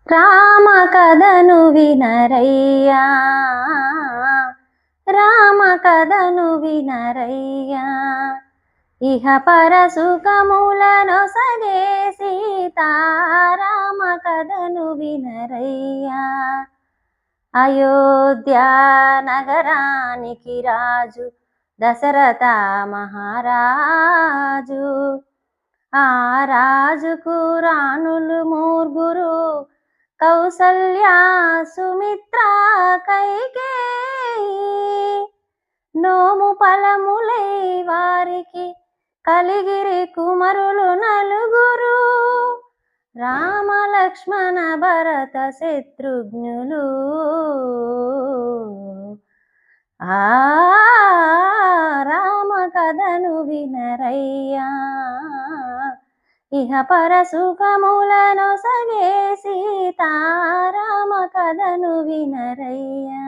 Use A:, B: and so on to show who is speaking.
A: రామ కథను వినరయ్యా, రామ కథను వినరయ్యా, ఇహ పర సుఖములనొసగే సీతా, రామ కథను వినరయ్యా. అయోధ్యా నగరానికి రాజు దశరథ మహారాజు. ఆ రాజుకు రాణులు మూర్గురు, కౌసల్యా సుమిత్ర కైకేయి. నోము ఫలములై వారికి కలిగిరి కుమరులు నలుగురు, రామ లక్ష్మణ భరత శత్రుఘ్నులు. ఆ రామ కథను వినరయ్యా, ఇహ పర సుఖములనొసగే సీతా, రామ కథను వినరయ్యా.